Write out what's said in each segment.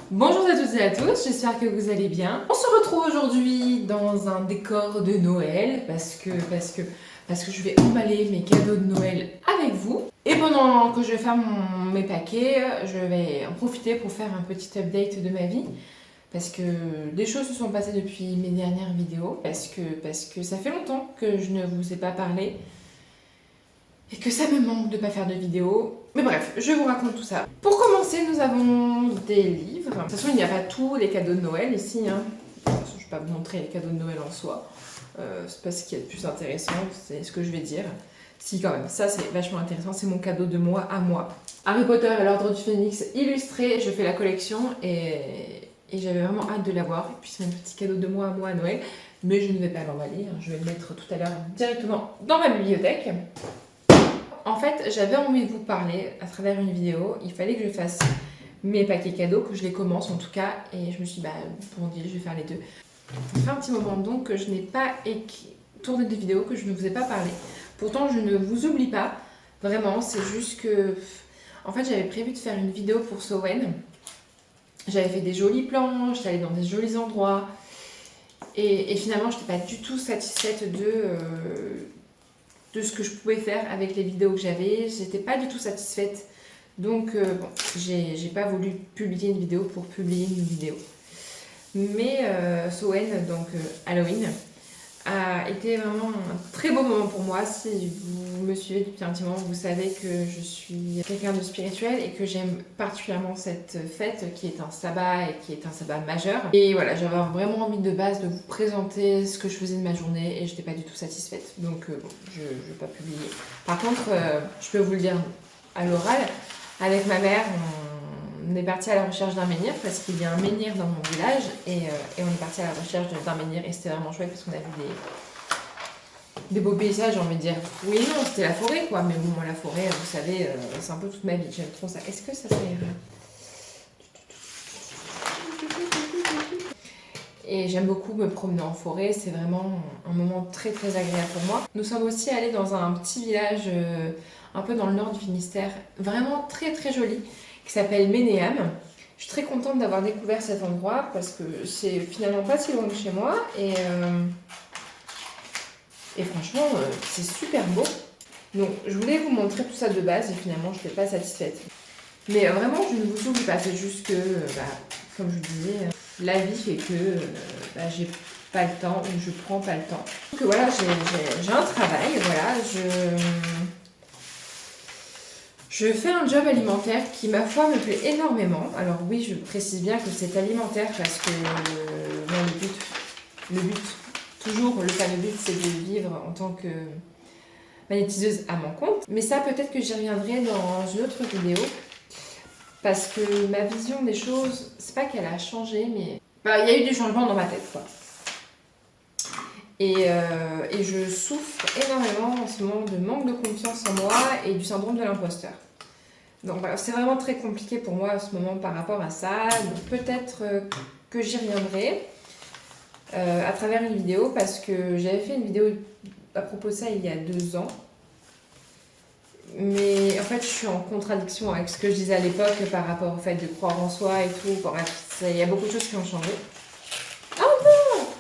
Bonjour à toutes et à tous, j'espère que vous allez bien. On se retrouve aujourd'hui dans un décor de Noël parce que je vais emballer mes cadeaux de Noël avec vous. Et pendant que je vais faire mes paquets, je vais en profiter pour faire un petit update de ma vie. Parce que des choses se sont passées depuis mes dernières vidéos, parce que ça fait longtemps que je ne vous ai pas parlé et que ça me manque de ne pas faire de vidéos. Mais bref, je vous raconte tout ça. Pour commencer, nous avons des livres. De toute façon, il n'y a pas tous les cadeaux de Noël ici. Hein. Je ne vais pas vous montrer les cadeaux de Noël en soi. C'est pas ce qui est le plus intéressant, c'est ce que je vais dire. Si, quand même, ça c'est vachement intéressant, c'est mon cadeau de moi à moi. Harry Potter et l'Ordre du Phénix illustré, je fais la collection et j'avais vraiment hâte de l'avoir. Et puis c'est un petit cadeau de moi à moi à Noël, mais je ne vais pas l'emballer, hein. Je vais le mettre tout à l'heure directement dans ma bibliothèque. En fait, j'avais envie de vous parler à travers une vidéo, il fallait que je fasse mes paquets cadeaux, que je les commence en tout cas, et je me suis dit, bon, je vais faire les deux. Ça fait un petit moment donc que je n'ai pas tourné de vidéo, que je ne vous ai pas parlé. Pourtant, je ne vous oublie pas, vraiment, c'est juste que... En fait, j'avais prévu de faire une vidéo pour Sowen. J'avais fait des jolis plans, j'étais allée dans des jolis endroits. Et finalement, je n'étais pas du tout satisfaite de ce que je pouvais faire avec les vidéos que j'avais. J'étais pas du tout satisfaite. Donc, bon, j'ai pas voulu publier une vidéo pour publier une vidéo. Mais Sowen, donc Halloween, a été vraiment un très beau moment pour moi. Si vous me suivez depuis un petit moment, vous savez que je suis quelqu'un de spirituel et que j'aime particulièrement cette fête qui est un sabbat et qui est un sabbat majeur. Et voilà, j'avais vraiment envie de base de vous présenter ce que je faisais de ma journée et je n'étais pas du tout satisfaite. Donc bon, je ne vais pas publier. Par contre, je peux vous le dire à l'oral, avec ma mère, on est parti à la recherche d'un menhir parce qu'il y a un menhir dans mon village et on est parti à la recherche d'un menhir et c'était vraiment chouette parce qu'on a vu des beaux paysages, j'ai envie de dire. Oui, non, c'était la forêt quoi, mais bon, moi la forêt, vous savez, c'est un peu toute ma vie, j'aime trop ça. Est-ce que ça ira? Et j'aime beaucoup me promener en forêt, c'est vraiment un moment très très agréable pour moi. Nous sommes aussi allés dans un petit village un peu dans le nord du Finistère, vraiment très très joli, qui s'appelle Ménéam. Je suis très contente d'avoir découvert cet endroit parce que c'est finalement pas si loin de chez moi et franchement c'est super beau. Donc je voulais vous montrer tout ça de base et finalement je n'étais pas satisfaite. Mais vraiment je ne vous oublie pas, c'est juste que comme je vous disais, la vie fait que j'ai pas le temps ou je prends pas le temps. Donc voilà, j'ai un travail, voilà, je fais un job alimentaire qui, ma foi, me plaît énormément. Alors oui, je précise bien que c'est alimentaire parce que le but, toujours le fameux but, c'est de vivre en tant que magnétiseuse à mon compte. Mais ça, peut-être que j'y reviendrai dans une autre vidéo parce que ma vision des choses, c'est pas qu'elle a changé, mais il y a eu des changements dans ma tête, quoi. Et je souffre énormément en ce moment de manque de confiance en moi et du syndrome de l'imposteur. Donc voilà, c'est vraiment très compliqué pour moi en ce moment par rapport à ça. Donc peut-être que j'y reviendrai à travers une vidéo parce que j'avais fait une vidéo à propos de ça il y a 2 ans. Mais en fait, je suis en contradiction avec ce que je disais à l'époque par rapport au fait de croire en soi et tout. Bref, il y a beaucoup de choses qui ont changé.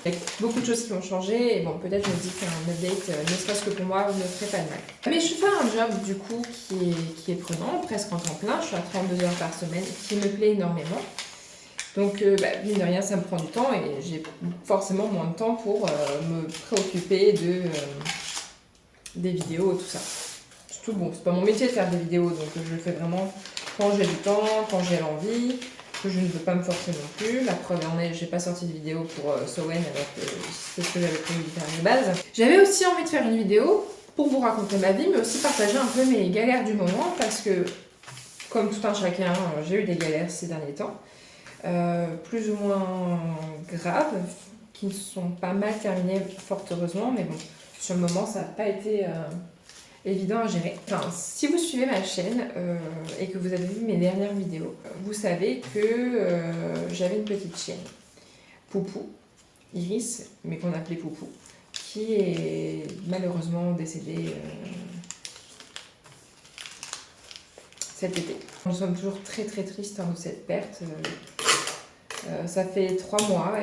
Il y a beaucoup de choses qui ont changé et bon, peut-être je me dis qu'un update, ne serait-ce que pour moi, ne ferait pas de mal. Mais je fais un job du coup qui est prenant, presque en temps plein, je suis à 32 heures par semaine, qui me plaît énormément. Donc, mine de rien, ça me prend du temps et j'ai forcément moins de temps pour me préoccuper des vidéos et tout ça. Surtout, bon, c'est pas mon métier de faire des vidéos, donc je le fais vraiment quand j'ai du temps, quand j'ai l'envie. Que je ne veux pas me forcer non plus. La preuve en est, j'ai pas sorti de vidéo pour Sowen alors que c'est ce que j'avais prévu de faire de base. J'avais aussi envie de faire une vidéo pour vous raconter ma vie, mais aussi partager un peu mes galères du moment parce que, comme tout un chacun, j'ai eu des galères ces derniers temps, plus ou moins graves, qui ne sont pas mal terminées fort heureusement, mais bon, sur le moment, ça n'a pas été évident à gérer. Enfin, si vous suivez ma chaîne et que vous avez vu mes dernières vidéos, vous savez que j'avais une petite chienne, Poupou, Iris, mais qu'on appelait Poupou, qui est malheureusement décédée cet été. Nous sommes toujours très très tristes de cette perte. Ça fait 3 mois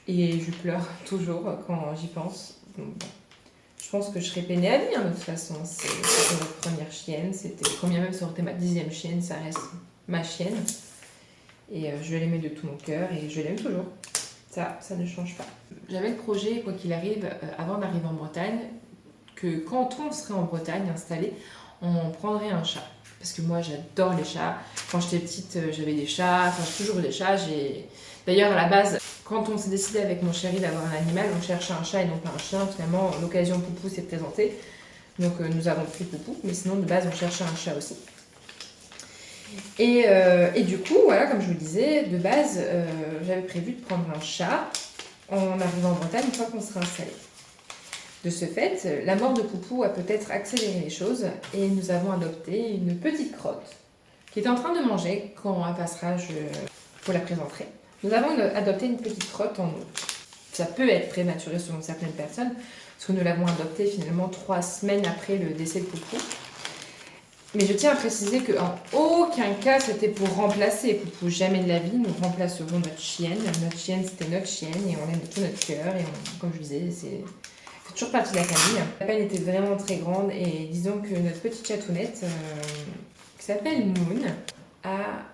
et je pleure toujours quand j'y pense. Donc, bon. Je pense que je serais peinée à vie, hein, de toute façon. C'était notre première chienne. Quand bien même ça aurait été ma 10e chienne, ça reste ma chienne. Et je l'aimais de tout mon cœur et je l'aime toujours. Ça ne change pas. J'avais le projet, quoi qu'il arrive, avant d'arriver en Bretagne, que quand on serait en Bretagne installé, on prendrait un chat. Parce que moi, j'adore les chats. Quand j'étais petite, j'avais des chats. Enfin, j'ai toujours eu des chats. D'ailleurs, à la base, quand on s'est décidé avec mon chéri d'avoir un animal, on cherchait un chat et non pas un chien. Finalement, l'occasion Poupou s'est présentée. Donc, nous avons pris Poupou. Mais sinon, de base, on cherchait un chat aussi. Et du coup, voilà, comme je vous le disais, de base, j'avais prévu de prendre un chat en arrivant en Bretagne une fois qu'on sera installé. De ce fait, la mort de Poupou a peut-être accéléré les choses et nous avons adopté une petite crotte qui est en train de manger. Quand elle passera, je vous la présenterai. Nous avons adopté une petite crotte en août. Ça peut être prématuré selon certaines personnes, parce que nous l'avons adoptée finalement 3 semaines après le décès de Poupou. Mais je tiens à préciser qu'en aucun cas c'était pour remplacer Poupou. Jamais de la vie, nous remplacerons notre chienne. Notre chienne, c'était notre chienne et on l'aime de tout notre cœur. Et comme je vous disais, c'est toujours partie de la famille. La peine était vraiment très grande et disons que notre petite chatounette, qui s'appelle Moon, a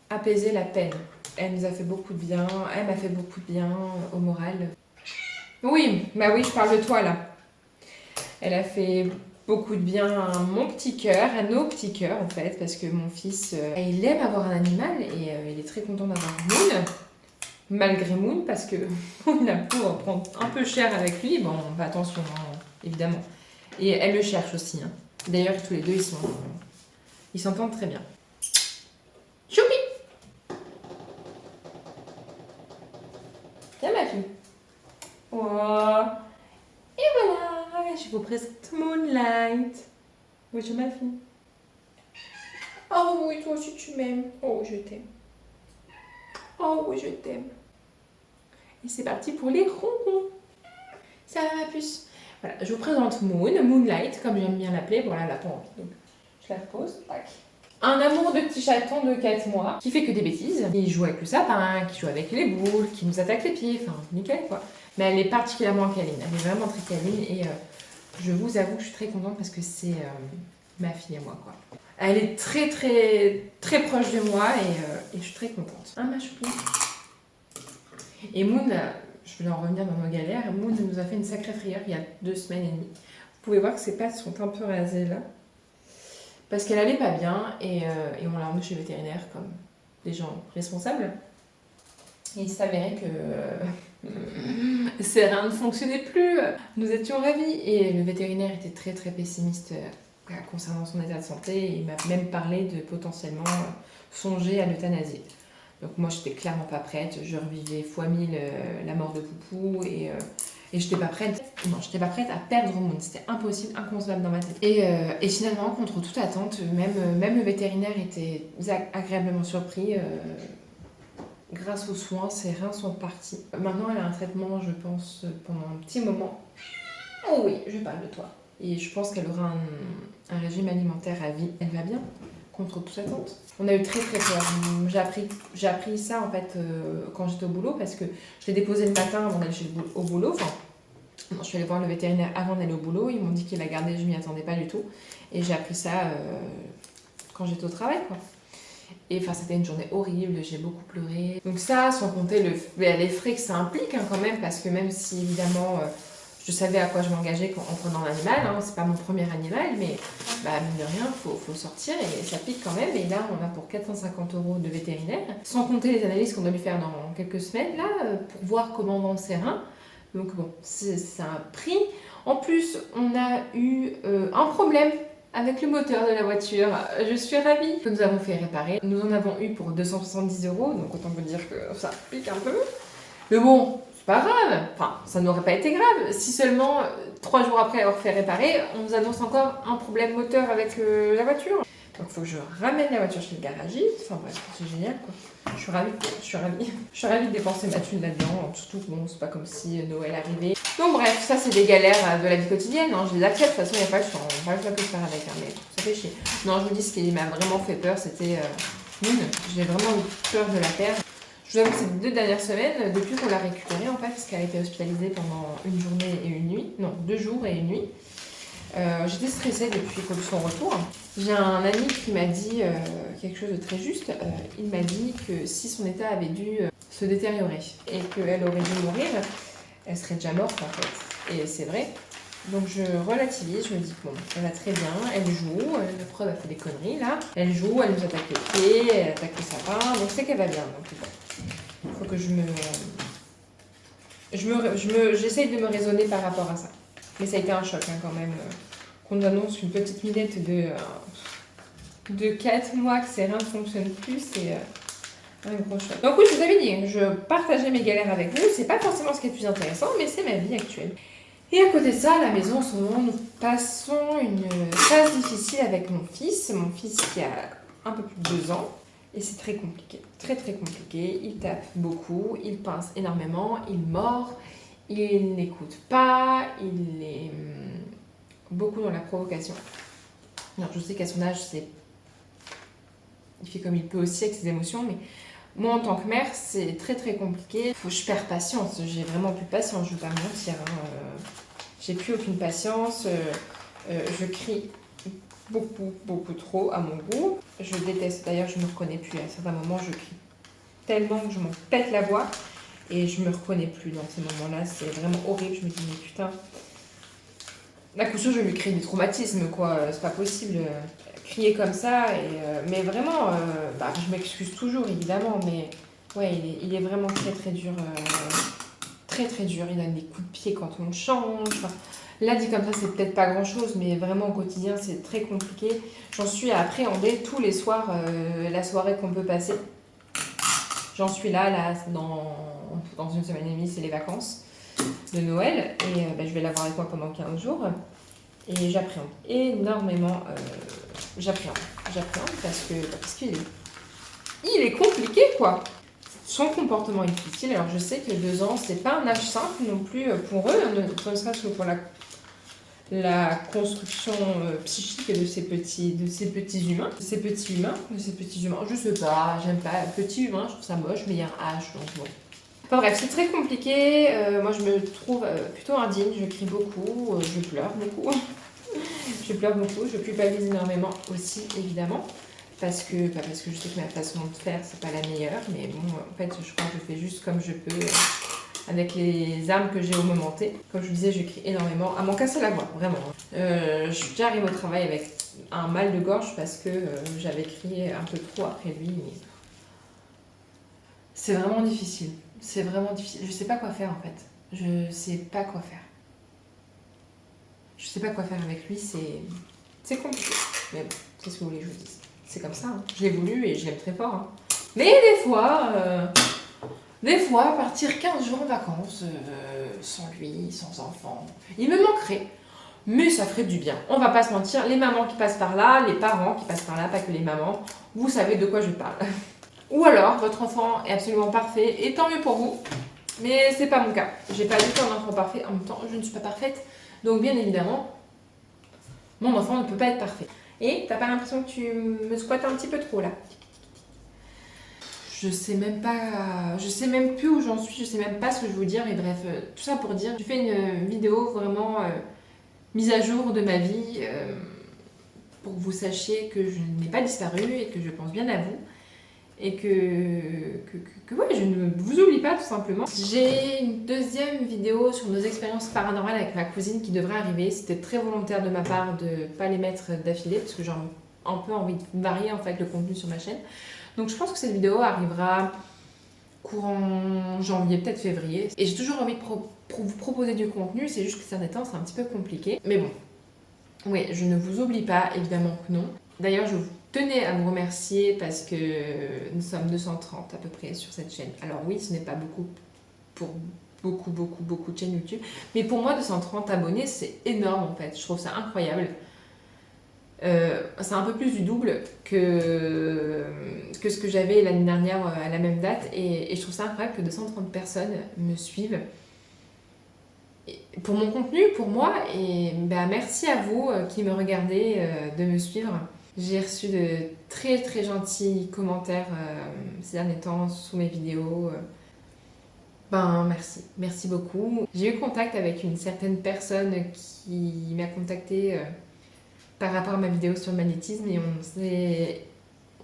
apaisé la peine. Elle nous a fait beaucoup de bien, elle m'a fait beaucoup de bien au moral. Oui, bah oui, je parle de toi là. Elle a fait beaucoup de bien à mon petit cœur, à nos petits cœurs en fait, parce que mon fils, il aime avoir un animal et il est très content d'avoir Moon. Malgré Moon, parce que on a beau prendre un peu cher avec lui, bon, on fait attention, hein, évidemment. Et elle le cherche aussi. Hein. D'ailleurs, tous les deux, ils s'entendent très bien. Choupi! Tiens, ma fille. Oh. Et voilà, je vous présente Moonlight. Bonjour, ma fille. Oh oui, toi aussi, tu m'aimes. Oh, je t'aime. Oh oui, je t'aime. Et c'est parti pour les ronrons. Ça va ma puce. Voilà, je vous présente Moonlight, comme j'aime bien l'appeler. Voilà, elle n'a pas envie, donc je la repose. Tac. Un amour de petit chaton de 4 mois qui fait que des bêtises. Il joue avec le sapin, qui joue avec les boules, qui nous attaque les pieds. Enfin, nickel quoi. Mais elle est particulièrement câline. Elle est vraiment très câline et je vous avoue que je suis très contente parce que c'est ma fille à moi quoi. Elle est très très très proche de moi et je suis très contente. Un machoupi. Et Moon, je vais en revenir dans nos galères, Moon nous a fait une sacrée frayeur il y a 2 semaines et demie. Vous pouvez voir que ses pattes sont un peu rasées là. Parce qu'elle allait pas bien et on l'a emmenée chez le vétérinaire comme des gens responsables. Et il s'avérait que ses reins ne fonctionnaient plus. Nous étions ravis et le vétérinaire était très très pessimiste concernant son état de santé. Et il m'a même parlé de potentiellement songer à l'euthanasie. Donc moi j'étais clairement pas prête, je revivais fois 1000 la mort de Poupou et j'étais pas prête. Non, j'étais pas prête à perdre Moon, c'était impossible, inconcevable dans ma tête. Et finalement, contre toute attente, même le vétérinaire était agréablement surpris. Grâce aux soins, ses reins sont partis. Maintenant elle a un traitement, je pense, pendant un petit moment. Oh oui, je parle de toi. Et je pense qu'elle aura un régime alimentaire à vie. Elle va bien contre toute attente. On a eu très très peur. J'ai appris ça en fait quand j'étais au boulot parce que je l'ai déposé le matin avant d'aller au boulot. Enfin, non, je suis allée voir le vétérinaire avant d'aller au boulot. Ils m'ont dit qu'il l'a gardé, je m'y attendais pas du tout. Et j'ai appris ça quand j'étais au travail quoi. Et enfin, c'était une journée horrible, j'ai beaucoup pleuré. Donc ça, sans compter les frais que ça implique hein, quand même, parce que même si évidemment je savais à quoi je m'engageais en prenant l'animal, hein, c'est pas mon premier animal, mais bah, mine de rien, faut sortir et ça pique quand même. Et là, on a pour 450 € de vétérinaire, sans compter les analyses qu'on doit lui faire dans quelques semaines là, pour voir comment vont ses reins. Donc bon, c'est un prix. En plus, on a eu un problème avec le moteur de la voiture. Je suis ravie que nous avons fait réparer. Nous en avons eu pour 270 €, donc autant vous dire que ça pique un peu. Mais bon, c'est pas grave. Enfin, ça n'aurait pas été grave. Si seulement 3 jours après avoir fait réparer, on nous annonce encore un problème moteur avec la voiture. Donc il faut que je ramène la voiture chez le garagiste. Enfin bref, c'est génial quoi. Je suis ravie. Je suis ravie de dépenser ma thune là-dedans. Surtout que bon, c'est pas comme si Noël arrivait. Donc bref, ça c'est des galères de la vie quotidienne. Hein. Je les accepte, de toute façon il n'y a pas le choix. On va pas le choix que de faire avec. Hein, mais ça fait chier. Non, je vous dis, ce qui m'a vraiment fait peur, c'était Moon. J'ai vraiment eu peur de la perdre. Je vous avoue que ces 2 dernières semaines, depuis qu'on l'a récupérée en fait, parce qu'elle a été hospitalisée pendant une journée et une nuit, non, 2 jours et une nuit, j'étais stressée depuis son retour. J'ai un ami qui m'a dit quelque chose de très juste. Il m'a dit que si son état avait dû se détériorer et qu'elle aurait dû mourir, elle serait déjà morte en fait. Et c'est vrai. Donc je relativise, je me dis bon, elle va très bien, elle joue, la preuve elle fait des conneries là. Elle joue, elle nous attaque les pieds, elle attaque le sapin, donc c'est qu'elle va bien. Donc bon, il faut que j'essaye de me raisonner par rapport à ça. Mais ça a été un choc hein, quand même. Qu'on nous annonce une petite minette de 4 mois que ses reins ne fonctionnent plus, c'est un gros choc. Donc oui, je vous avais dit, je partageais mes galères avec vous. C'est pas forcément ce qui est le plus intéressant, mais c'est ma vie actuelle. Et à côté de ça, à la maison, en ce moment, nous passons une phase difficile avec mon fils qui a un peu plus de 2 ans. Et c'est très compliqué, très très compliqué. Il tape beaucoup, il pince énormément, il mord, il n'écoute pas, il est beaucoup dans la provocation. Alors je sais qu'à son âge, il fait comme il peut aussi avec ses émotions, mais moi en tant que mère, c'est très très compliqué. Je perds patience, j'ai vraiment plus de patience, je ne vais pas mentir. J'ai plus aucune patience, je crie beaucoup trop à mon goût. Je déteste, d'ailleurs je me reconnais plus. À certains moments, je crie tellement que je m'en pète la voix et je me reconnais plus dans ces moments-là. C'est vraiment horrible. Je me dis, mais putain, à coup sûr, je vais lui créer des traumatismes, quoi. C'est pas possible. Crier comme ça, mais vraiment, je m'excuse toujours, évidemment, mais ouais, il est vraiment très très dur. Très très dur. Il donne des coups de pied quand on le change. Enfin, là, dit comme ça, c'est peut-être pas grand-chose, mais vraiment au quotidien, c'est très compliqué. J'en suis à appréhender tous les soirs la soirée qu'on peut passer. J'en suis là dans une semaine et demie, c'est les vacances de Noël. Et je vais l'avoir avec moi pendant 15 jours. Et j'appréhende énormément. J'appréhende parce qu'il est compliqué, quoi. Son comportement est difficile. Alors je sais que 2 ans, c'est pas un âge simple non plus pour eux, ne serait-ce que pour la construction psychique de ces petits humains. Je sais pas, j'aime pas petit humain, je trouve ça moche, mais il y a un H, donc bon. Enfin bref, c'est très compliqué. Moi, je me trouve plutôt indigne. Je crie beaucoup, je pleure beaucoup. Je culpabilise énormément aussi, évidemment. Parce que je sais que ma façon de faire, c'est pas la meilleure. Mais bon, en fait, je crois que je fais juste comme je peux, avec les armes que j'ai au moment T. Comme je vous disais, je crie énormément. À m'en casser la voix, vraiment. J'arrive au travail avec un mal de gorge parce que j'avais crié un peu trop après lui. Mais c'est vraiment difficile. C'est vraiment difficile. Je sais pas quoi faire en fait. Je sais pas quoi faire. Je sais pas quoi faire avec lui, c'est compliqué. Mais bon, qu'est-ce que vous voulez que je vous dise? C'est comme ça, hein. Je l'ai voulu et je l'aime très fort. Hein. Mais des fois, partir 15 jours en vacances, sans lui, sans enfant, il me manquerait. Mais ça ferait du bien. On va pas se mentir, les mamans qui passent par là, les parents qui passent par là, pas que les mamans, vous savez de quoi je parle. Ou alors, votre enfant est absolument parfait, et tant mieux pour vous. Mais c'est pas mon cas. J'ai pas du tout un enfant parfait. En même temps, je ne suis pas parfaite. Donc, bien évidemment, mon enfant ne peut pas être parfait. Et t'as pas l'impression que tu me squattes un petit peu trop là? Je sais même plus où j'en suis, je sais même pas ce que je veux dire, mais bref, tout ça pour dire, je fais une vidéo vraiment mise à jour de ma vie pour que vous sachiez que je n'ai pas disparu et que je pense bien à vous. Et que ouais, je ne vous oublie pas tout simplement. J'ai une deuxième vidéo sur nos expériences paranormales avec ma cousine qui devrait arriver. C'était très volontaire de ma part de ne pas les mettre d'affilée parce que j'ai un peu envie de varier en fait le contenu sur ma chaîne. Donc je pense que cette vidéo arrivera courant janvier, peut-être février. Et j'ai toujours envie de vous proposer du contenu, c'est juste que ces derniers temps c'est un petit peu compliqué. Mais bon, oui, je ne vous oublie pas, évidemment que non. D'ailleurs, je tenais à vous remercier parce que nous sommes 230 à peu près sur cette chaîne. Alors oui, ce n'est pas beaucoup pour beaucoup de chaînes YouTube, mais pour moi 230 abonnés c'est énorme en fait, je trouve ça incroyable. C'est un peu plus du double que ce que j'avais l'année dernière à la même date et je trouve ça incroyable que 230 personnes me suivent. Et pour mon contenu, pour moi, et merci à vous qui me regardez de me suivre. J'ai reçu de très très gentils commentaires ces derniers temps sous mes vidéos. Ben merci, merci beaucoup. J'ai eu contact avec une certaine personne qui m'a contactée par rapport à ma vidéo sur le magnétisme et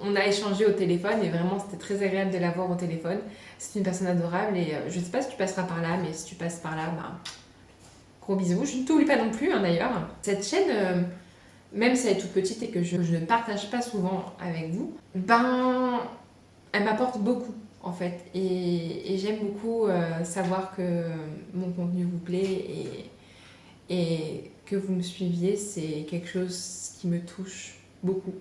on a échangé au téléphone et vraiment c'était très agréable de la voir au téléphone. C'est une personne adorable et je sais pas si tu passeras par là, mais si tu passes par là, ben gros bisous. Je ne t'oublie pas non plus d'ailleurs. Cette chaîne, même si elle est toute petite et que je ne partage pas souvent avec vous, ben elle m'apporte beaucoup en fait et j'aime beaucoup savoir que mon contenu vous plaît et que vous me suiviez, c'est quelque chose qui me touche beaucoup,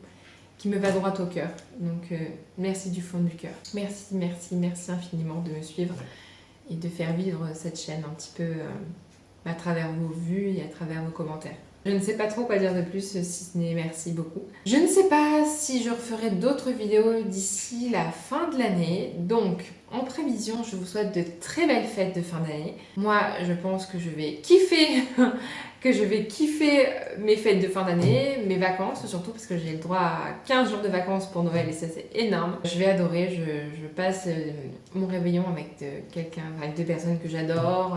qui me va droit au cœur. Donc merci du fond du cœur. Merci, merci, merci infiniment de me suivre et de faire vivre cette chaîne un petit peu à travers vos vues et à travers vos commentaires. Je ne sais pas trop quoi dire de plus si ce n'est merci beaucoup. Je ne sais pas si je referai d'autres vidéos d'ici la fin de l'année. Donc, en prévision, je vous souhaite de très belles fêtes de fin d'année. Moi, je pense que je vais kiffer mes fêtes de fin d'année, mes vacances surtout parce que j'ai le droit à 15 jours de vacances pour Noël et ça c'est énorme. Je vais adorer, je passe mon réveillon avec quelqu'un, avec deux personnes que j'adore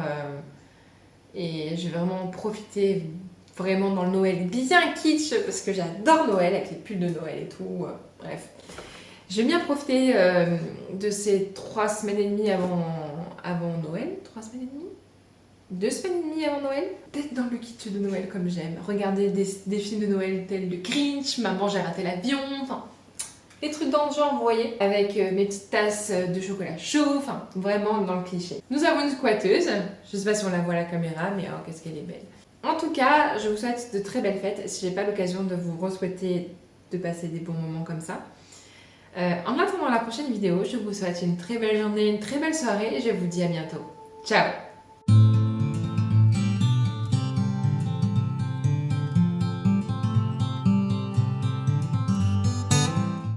et je vais vraiment profiter vraiment dans le Noël bien kitsch parce que j'adore Noël avec les pulls de Noël et tout, bref. Je vais bien profiter de ces 3 semaines et demie avant Noël, 3 semaines et demie 2 semaines et demie avant Noël, d'être dans le kitsch de Noël comme j'aime, regarder des films de Noël tels le Grinch, Maman j'ai raté l'avion, enfin des trucs dans le genre, vous voyez, avec mes petites tasses de chocolat chaud, enfin vraiment dans le cliché. Nous avons une squatteuse, je sais pas si on la voit à la caméra, mais oh qu'est-ce qu'elle est belle. En tout cas, je vous souhaite de très belles fêtes, si j'ai pas l'occasion de vous re-souhaiter de passer des bons moments comme ça. En attendant la prochaine vidéo, je vous souhaite une très belle journée, une très belle soirée et je vous dis à bientôt. Ciao!